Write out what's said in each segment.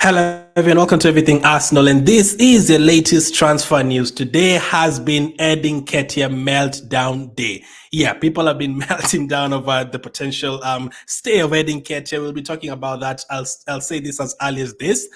Hello, everyone. Welcome to Everything Arsenal, and this is the latest transfer news. Today has been Nketiah meltdown day. Yeah, people have been melting down over the potential stay of Nketiah. We'll be talking about that. I'll say this as early as this.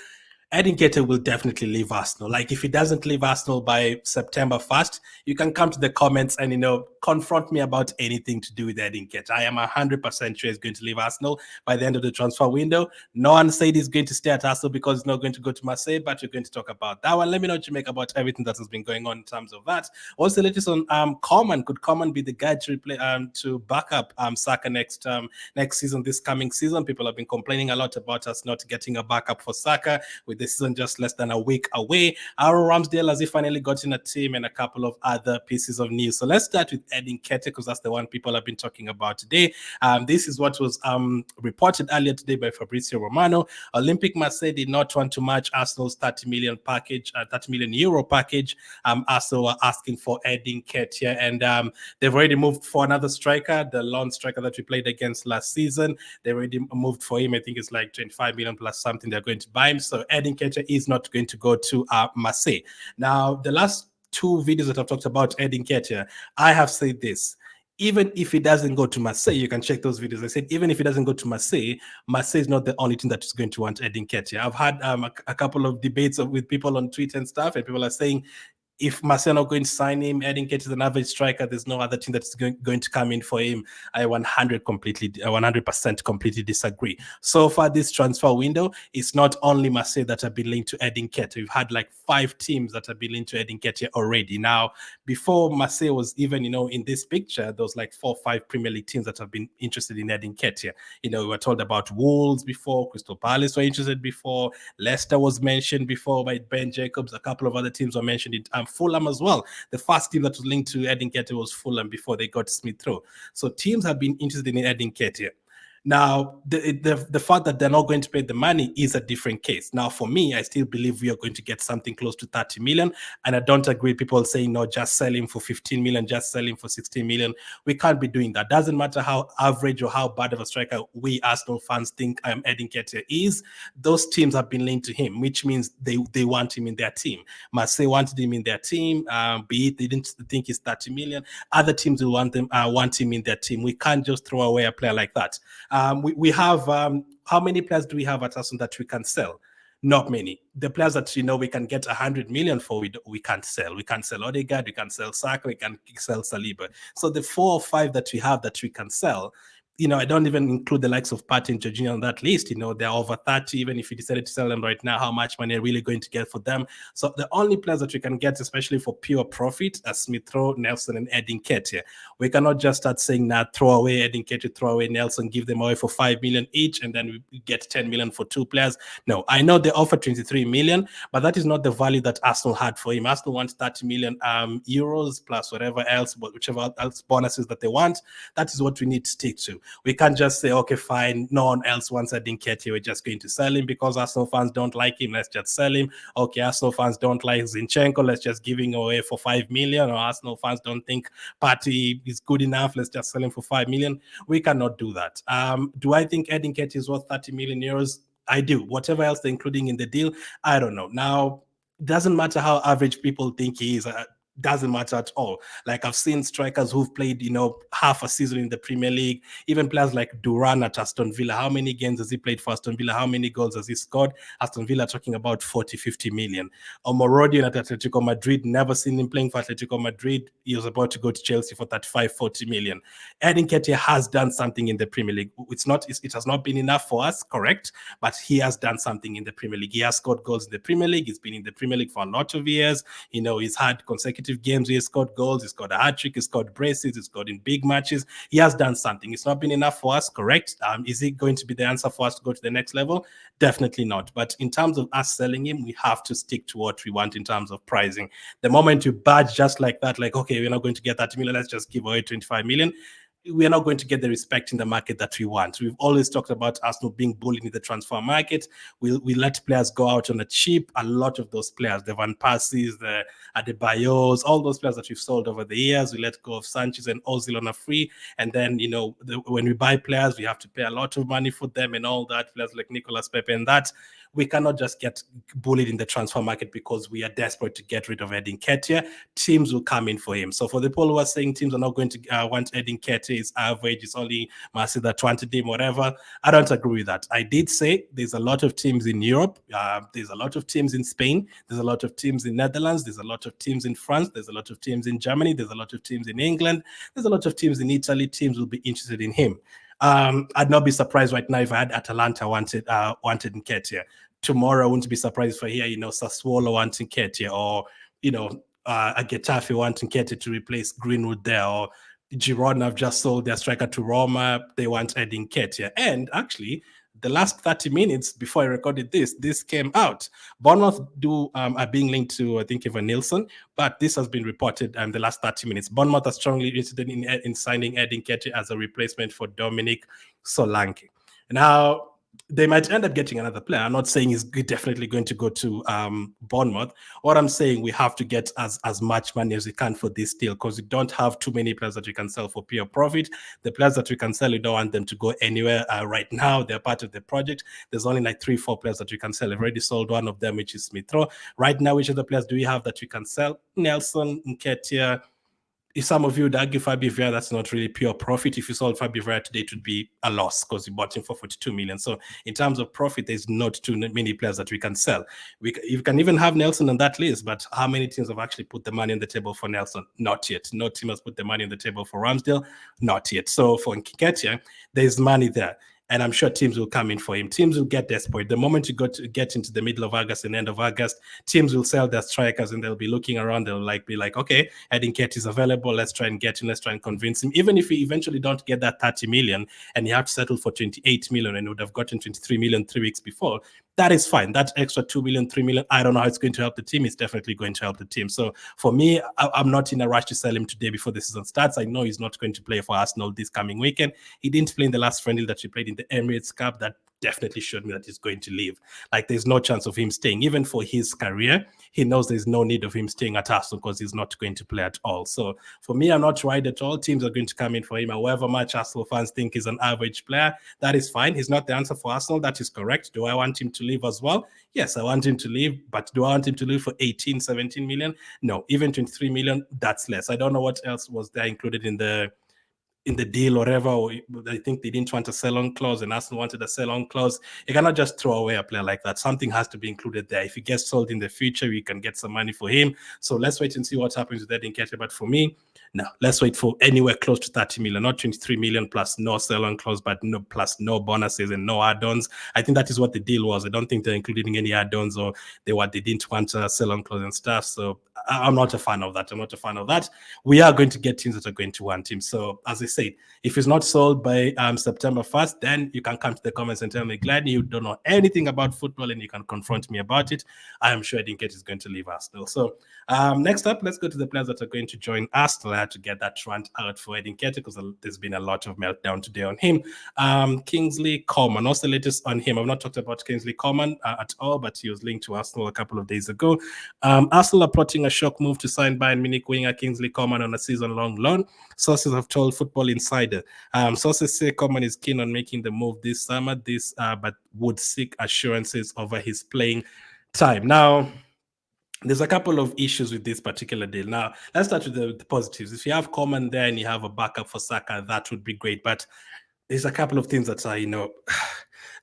Nketiah will definitely leave Arsenal. Like, if he doesn't leave Arsenal by September 1st, you can come to the comments and, confront me about anything to do with Nketiah. I am 100% sure he's going to leave Arsenal by the end of the transfer window. No one said he's going to stay at Arsenal because he's not going to go to Marseille, but we're going to talk about that one. Let me know what you make about everything that has been going on in terms of that. Also, the latest on Coman. Could Coman be the guy to replay to back up Saka next season, this coming season? People have been complaining a lot about us not getting a backup for Saka with the season just less than a week away. Ramsdale has finally gotten a team and a couple of other pieces of news. So let's start with Nketiah, because that's the one people have been talking about today. This is what was reported earlier today by Fabrizio Romano. Olympique Marseille did not want to match Arsenal's 30 million euro package. Arsenal were asking for Nketiah, and they've already moved for another striker, the lone striker that we played against last season. They already moved for him. I think it's like 25 million plus something they're going to buy him. So Nketiah is not going to go to Marseille. Now, the last two videos that I've talked about Nketiah, I have said this. Even if he doesn't go to Marseille, you can check those videos. I said, even if he doesn't go to Marseille, Marseille is not the only team that is going to want Nketiah. I've had a couple of debates with people on Twitter and stuff, and people are saying, if Marseille are not going to sign him, Nketiah is an average striker. There's no other team that's going to come in for him. I 100% completely disagree. So far, this transfer window, it's not only Marseille that have been linked to Nketiah. We've had like 5 teams that have been linked to Nketiah already. Now, before Marseille was even, in this picture, there was like 4 or 5 Premier League teams that have been interested in Nketiah. We were told about Wolves before, Crystal Palace were interested before, Leicester was mentioned before by Ben Jacobs, a couple of other teams were mentioned in Fulham as well. The first team that was linked to Nketiah was Fulham before they got Smith Rowe. So teams have been interested in Nketiah. Now, the fact that they're not going to pay the money is a different case. Now, for me, I still believe we are going to get something close to 30 million. And I don't agree with people saying, no, just sell him for 15 million, just sell him for 16 million. We can't be doing that. Doesn't matter how average or how bad of a striker we Arsenal fans think Nketiah is. Those teams have been linked to him, which means they want him in their team. Marseille wanted him in their team, be it they didn't think he's 30 million. Other teams will want him in their team. We can't just throw away a player like that. We have how many players do we have at Arsenal that we can sell? Not many. The players that we can get 100 million for, we can't sell. We can't sell Odegaard, we can sell Saka, we can sell Saliba. So the 4 or 5 that we have that we can sell, I don't even include the likes of Partey and Jorginho on that list. They're over 30. Even if you decided to sell them right now, how much money are we really going to get for them? So the only players that we can get, especially for pure profit, are Smith Rowe, Nelson, and Nketiah. We cannot just start saying, throw away Nketiah, throw away Nelson, give them away for 5 million each, and then we get 10 million for 2 players. No, I know they offer 23 million, but that is not the value that Arsenal had for him. Arsenal wants 30 million euros plus whatever else, but whichever else bonuses that they want. That is what we need to stick to. We can't just say, okay, fine, no one else wants Nketiah, we're just going to sell him because Arsenal fans don't like him, let's just sell him. Okay, Arsenal fans don't like Zinchenko, let's just give him away for 5 million. Or Arsenal fans don't think Partey is good enough, let's just sell him for 5 million. We cannot do that. Do I think Nketiah is worth 30 million euros? I do. Whatever else they're including in the deal, I don't know. Now, it doesn't matter how average people think he is. Doesn't matter at all. Like, I've seen strikers who've played, half a season in the Premier League, even players like Duran at Aston Villa. How many games has he played for Aston Villa? How many goals has he scored? Aston Villa talking about 40, 50 million. Omorodion at Atletico Madrid, never seen him playing for Atletico Madrid. He was about to go to Chelsea for 35, 40 million. Nketiah has done something in the Premier League. It has not been enough for us, correct? But he has done something in the Premier League. He has scored goals in the Premier League. He's been in the Premier League for a lot of years. He's had consecutive games where he scored goals, he scored a hat-trick, he scored braces, he scored in big matches. He has done something. It's not been enough for us, correct? Is it going to be the answer for us to go to the next level? Definitely not. But in terms of us selling him, we have to stick to what we want in terms of pricing. The moment you budge just like that, like, okay, we're not going to get 30 million, let's just give away 25 million. we are not going to get the respect in the market that we want. We've always talked about Arsenal being bullied in the transfer market. We let players go out on a cheap. A lot of those players, the Van Persies, the Adebayos, all those players that we've sold over the years, we let go of Sanchez and Ozil on a free. And then, when we buy players, we have to pay a lot of money for them and all that. Players like Nicolas Pepe and that. We cannot just get bullied in the transfer market because we are desperate to get rid of Nketiah. Teams will come in for him. So for the people who are saying teams are not going to want Nketiah, his average is only Marcy that wanted him, whatever, I don't agree with that. I did say there's a lot of teams in Europe. There's a lot of teams in Spain. There's a lot of teams in Netherlands. There's a lot of teams in France. There's a lot of teams in Germany. There's a lot of teams in England. There's a lot of teams in Italy. Teams will be interested in him. I'd not be surprised right now if I had Atalanta wanted Nketiah. Tomorrow, I wouldn't be surprised if I hear, Sassuolo wanting Nketiah, or, a Getafe wanting Nketiah to replace Greenwood there, or Girona have just sold their striker to Roma. They want Edin Nketiah. And actually, the last 30 minutes before I recorded this came out. Bournemouth are being linked to, I think, Evan Nilsson, but this has been reported the last 30 minutes. Bournemouth are strongly interested in signing Edin Nketiah as a replacement for Dominic Solanke. Now, they might end up getting another player. I'm not saying he's definitely going to go to Bournemouth. What I'm saying, we have to get as much money as we can for this deal, because we don't have too many players that we can sell for pure profit. The players that we can sell, we don't want them to go anywhere right now. They're part of the project. There's only like 3-4 players that we can sell. I've already sold one of them, which is Smith Rowe. Right now, which other players do we have that we can sell? Nelson, Nketiah. If some of you would argue Fabio Vieira, that's not really pure profit. If you sold Fabio Vieira today, it would be a loss because you bought him for 42 million. So in terms of profit, there's not too many players that we can sell. You can even have Nelson on that list, but how many teams have actually put the money on the table for Nelson? Not yet. No team has put the money on the table for Ramsdale. Not yet. So for Nketiah, there's money there. And I'm sure teams will come in for him. Teams will get desperate. The moment you get into the middle of August and end of August, teams will sell their strikers and they'll be looking around. They'll be like, okay, Edin Nketiah is available. Let's try and get him. Let's try and convince him. Even if we eventually don't get that 30 million and you have to settle for 28 million and would have gotten 23 million 3 weeks before, that is fine. That extra 2 million, 3 million, I don't know how it's going to help the team. It's definitely going to help the team. So for me, I'm not in a rush to sell him today before the season starts. I know he's not going to play for Arsenal this coming weekend. He didn't play in the last friendly that he played in the Emirates Cup. That definitely showed me that he's going to leave. Like, there's no chance of him staying. Even for his career, he knows there's no need of him staying at Arsenal because he's not going to play at all. So for me, I'm not worried at all. Teams are going to come in for him. However much Arsenal fans think he's an average player, that is fine. He's not the answer for Arsenal. That is correct. Do I want him to leave as well? Yes, I want him to leave. But do I want him to leave for 18, 17 million? No, even 23 million, that's less. I don't know what else was there included in the deal or whatever. Or I think they didn't want a sell-on clause and Arsenal wanted a sell-on clause. You cannot just throw away a player like that. Something has to be included there. If he gets sold in the future, we can get some money for him. So let's wait and see what happens with Edin Nketiah. But for me, no, let's wait for anywhere close to 30 million, not 23 million plus no sell-on clause, but plus no bonuses and no add-ons. I think that is what the deal was. I don't think they're including any add-ons, or they didn't want a sell-on clause and stuff. So I'm not a fan of that. We are going to get teams that are going to want him. So as I said, if he's not sold by September 1st, then you can come to the comments and tell me, Glenn, you don't know anything about football and you can confront me about it. I am sure Nketiah is going to leave Arsenal. So next up, let's go to the players that are going to join Arsenal. I had to get that rant out for Nketiah because there's been a lot of meltdown today on him. Kingsley Coman, also the latest on him. I've not talked about Kingsley Coman at all, but he was linked to Arsenal a couple of days ago. Arsenal are plotting a shock move to sign Bayern Munich winger Kingsley Coman on a season-long loan. Sources have told Football Insider. Sources say Coman is keen on making the move this summer, but would seek assurances over his playing time. Now, there's a couple of issues with this particular deal. Now, let's start with the positives. If you have Coman there and you have a backup for Saka, that would be great. But there's a couple of things that are,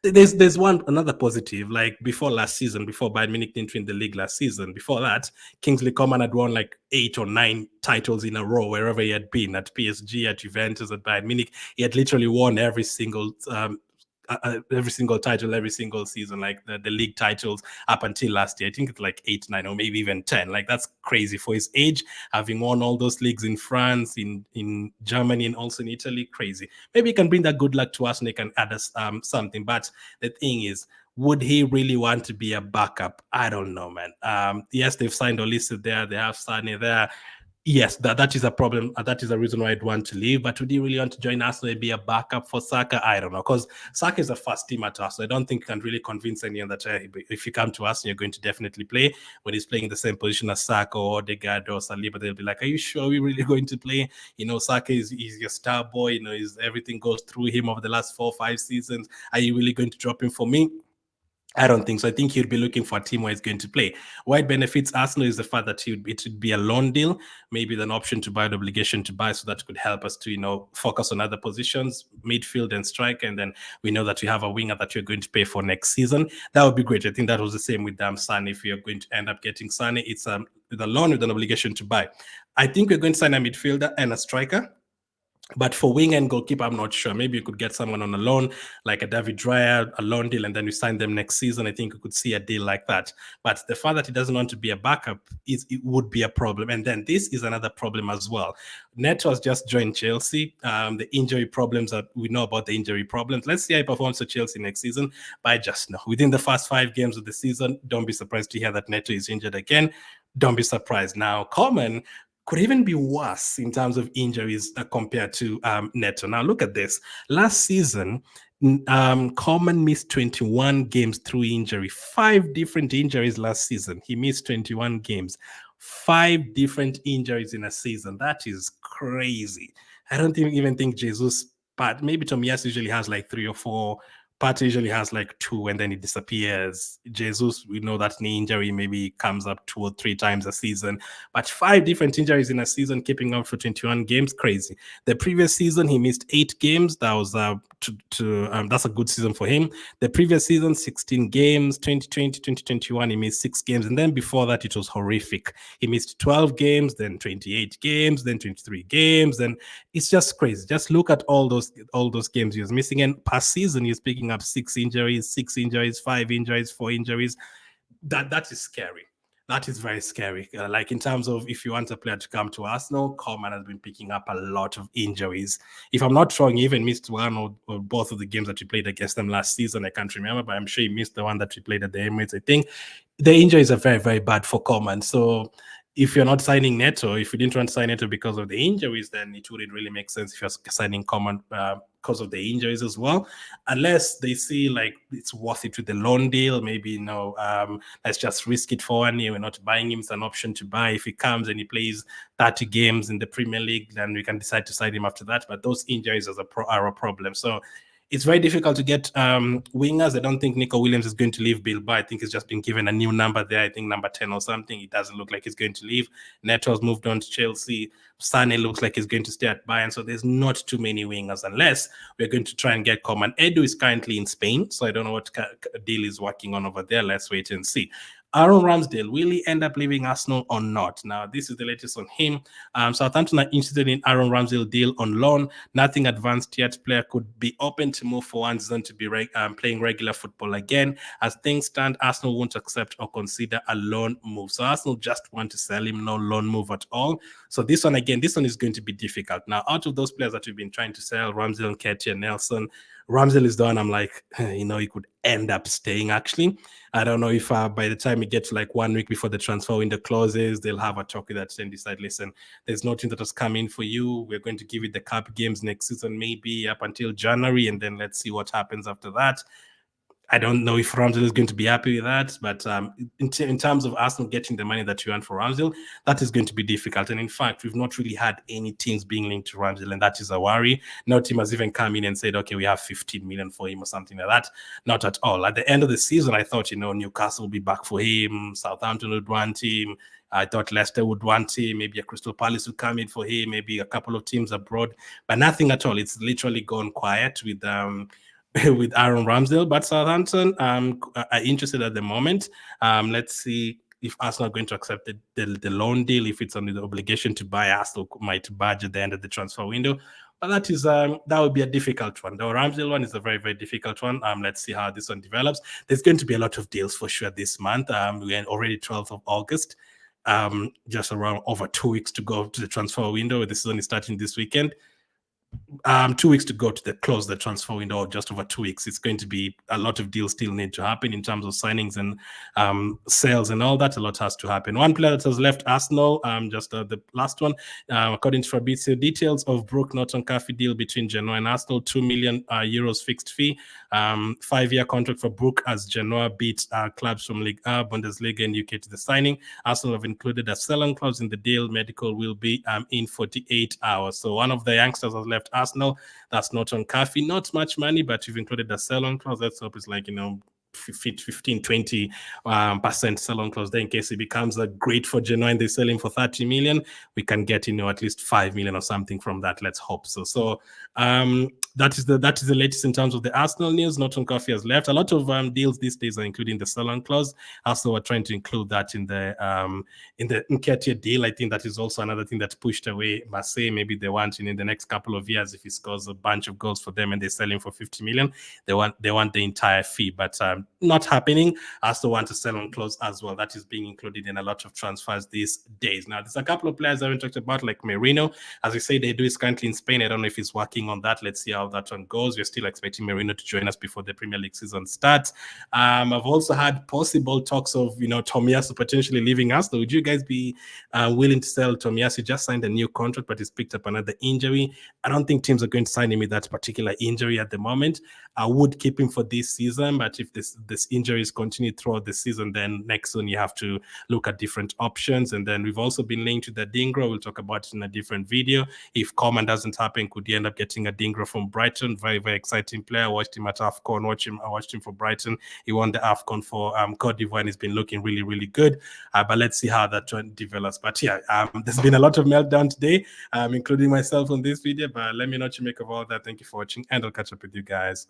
there's another positive. Like before last season, before Bayern Munich didn't win the league last season, before that, Kingsley Coman had won like 8 or 9 titles in a row wherever he had been, at PSG, at Juventus, at Bayern Munich. He had literally won every single title every single season, like the league titles up until last year. I think it's like 8, 9, or maybe even 10. Like, that's crazy for his age, having won all those leagues in France, in Germany, and also in Italy. Crazy. Maybe he can bring that good luck to us and he can add us something. But the thing is, would he really want to be a backup? I don't know, man. Yes, they've signed Olise there. They have Sane there. Yes, that is a problem. That is a reason why I'd want to leave. But would you really want to join Arsenal and be a backup for Saka? I don't know. Because Saka is a first team at Arsenal. I don't think you can really convince anyone that if you come to Arsenal, you're going to definitely play. When he's playing in the same position as Saka or Odegaard or Saliba, they'll be like, are you sure we're really going to play? Saka is your star boy. Everything goes through him over the last 4 or 5 seasons. Are you really going to drop him for me? I don't think so. I think he'd be looking for a team where he's going to play. Why it benefits Arsenal is the fact that it would be a loan deal, maybe an option to buy, an obligation to buy, so that could help us to, focus on other positions, midfield and striker. And then we know that we have a winger that you're going to pay for next season. That would be great. I think that was the same with Sane. If you're going to end up getting Sane, it's the loan with an obligation to buy. I think we're going to sign a midfielder and a striker. But for wing and goalkeeper, I'm not sure. Maybe you could get someone on a loan, like a David Dreyer, a loan deal, and then you sign them next season. I think you could see a deal like that. But the fact that he doesn't want to be a backup, it would be a problem. And then this is another problem as well. Neto has just joined Chelsea. The injury problems that we know about the injury problems. Let's see how he performs for Chelsea next season. But I just know within the first 5 games of the season, don't be surprised to hear that Neto is injured again. Don't be surprised. Now, Coman could even be worse in terms of injuries compared to Neto. Now, look at this. Last season, Coman missed 21 games through injury. 5 different injuries last season. He missed 21 games. 5 different injuries in a season. That is crazy. I don't even think Jesus, but maybe Tomiyasu usually has like 3 or 4. Partey usually has like 2 and then it disappears. Jesus, we know that knee injury maybe comes up 2 or 3 times a season. But 5 different injuries in a season, keeping up for 21 games, crazy. The previous season, he missed 8 games. That was that's a good season for him. The previous season, 16 games. 2020, 2021, he missed 6 games. And then before that, it was horrific. He missed 12 games, then 28 games, then 23 games. And it's just crazy. Just look at all those games he was missing. And per season, he's picking up 6 injuries, 5 injuries, 4 injuries. That is scary. That is very scary. Like in terms of if you want a player to come to Arsenal, Coman has been picking up a lot of injuries. If I'm not wrong, he even missed one or both of the games that we played against them last season. I can't remember, but I'm sure he missed the one that we played at the Emirates. I think the injuries are very, very bad for Coman. So if you're not signing Neto, if you didn't want to sign Neto because of the injuries, then it wouldn't really make sense if you're signing Coman because of the injuries as well. Unless they see like it's worth it with the loan deal, maybe let's just risk it for 1 year. We're not buying him; it's an option to buy. If he comes and he plays 30 games in the Premier League, then we can decide to sign him after that. But those injuries are a problem. So it's very difficult to get wingers. I don't think Nico Williams is going to leave Bilbao. I think he's just been given a new number there. I think number 10 or something. It doesn't look like he's going to leave. Neto's moved on to Chelsea. Sane looks like he's going to stay at Bayern. So there's not too many wingers unless we're going to try and get Coman. Edu is currently in Spain, so I don't know what deal he's working on over there. Let's wait and see. Aaron Ramsdale, will he end up leaving Arsenal or not? Now, this is the latest on him. Southampton are interested in Aaron Ramsdale deal on loan. Nothing advanced yet. Player could be open to move for 1 season to be playing regular football again. As things stand, Arsenal won't accept or consider a loan move. So Arsenal just want to sell him, no loan move at all. So this one is going to be difficult. Now, out of those players that we've been trying to sell, Ramsdale, Nketiah, Nelson, Ramsdale is the one I'm like, he could end up staying actually. I don't know if by the time we get to like 1 week before the transfer window closes, they'll have a talk with that and decide, listen, there's nothing that has come in for you. We're going to give you the cup games next season, maybe up until January, and then let's see what happens after that. I don't know if Ramsdale is going to be happy with that, but in terms of Arsenal getting the money that you want for Ramsdale, that is going to be difficult. And in fact, we've not really had any teams being linked to Ramsdale, and that is a worry. No team has even come in and said, okay, we have 15 million for him or something like that. Not at all. At the end of the season, I thought, Newcastle would be back for him, Southampton would want him, I thought Leicester would want him, maybe a Crystal Palace would come in for him, maybe a couple of teams abroad, but nothing at all. It's literally gone quiet with with Aaron Ramsdale, but Southampton are interested at the moment. Let's see if Arsenal are going to accept the loan deal. If it's under the obligation to buy, Arsenal might budge at the end of the transfer window. But that would be a difficult one. The Ramsdale one is a very, very difficult one. Let's see how this one develops. There's going to be a lot of deals for sure this month. We're already 12th of August. Just around over 2 weeks to go to the transfer window. The season is starting this weekend. 2 weeks to go to the close the transfer window, just over 2 weeks. It's going to be a lot of deals still need to happen in terms of signings and sales and all that. A lot has to happen. One player that has left Arsenal, just the last one, according to Fabrizio, details of Brooke Norton-Caffey deal between Genoa and Arsenal, 2 million euros fixed fee, 5-year contract for Brooke as Genoa beat clubs from Ligue 1, Bundesliga and UK to the signing. Arsenal have included a sell-on clause in the deal. Medical will be in 48 hours. So one of the youngsters has left Arsenal. That's Norton-Caffey. Not much money, but you've included the sell-on clause. Let's hope it's like, 15-20% sell-on clause there in case it becomes a great for Genoa and they sell him for 30 million. We can get, at least 5 million or something from that. Let's hope so. So that is the latest in terms of the Arsenal news. Norton-Caffey has left. A lot of deals these days are including the sell-on clause. Also, we're trying to include that in the Nketiah deal. I think that is also another thing that pushed away Marseille. Maybe they want in the next couple of years, if he scores a bunch of goals for them and they sell him for 50 million, they want the entire fee. But not happening. I also want a sell-on clause as well. That is being included in a lot of transfers these days. Now, there's a couple of players I haven't talked about, like Merino. As we say, they do is currently in Spain. I don't know if he's working on that. Let's see how that one goes. We're still expecting Merino to join us before the Premier League season starts. I've also had possible talks of, Tomiyasu potentially leaving us. So would you guys be willing to sell Tomiyasu? He just signed a new contract, but he's picked up another injury. I don't think teams are going to sign him with that particular injury at the moment. I would keep him for this season, but if this injuries continue throughout the season, then next season you have to look at different options. And then we've also been linked to the Dingra. We'll talk about it in a different video. If Coman doesn't happen, could you end up getting a Dingra from Brighton? Very, very exciting player. I watched him at AFCON. I watched him for Brighton. He won the AFCON for Cote d'Ivoire and he's been looking really, really good. But let's see how that develops. But yeah, there's been a lot of meltdown today, including myself on this video. But let me know what you make of all that. Thank you for watching, and I'll catch up with you guys.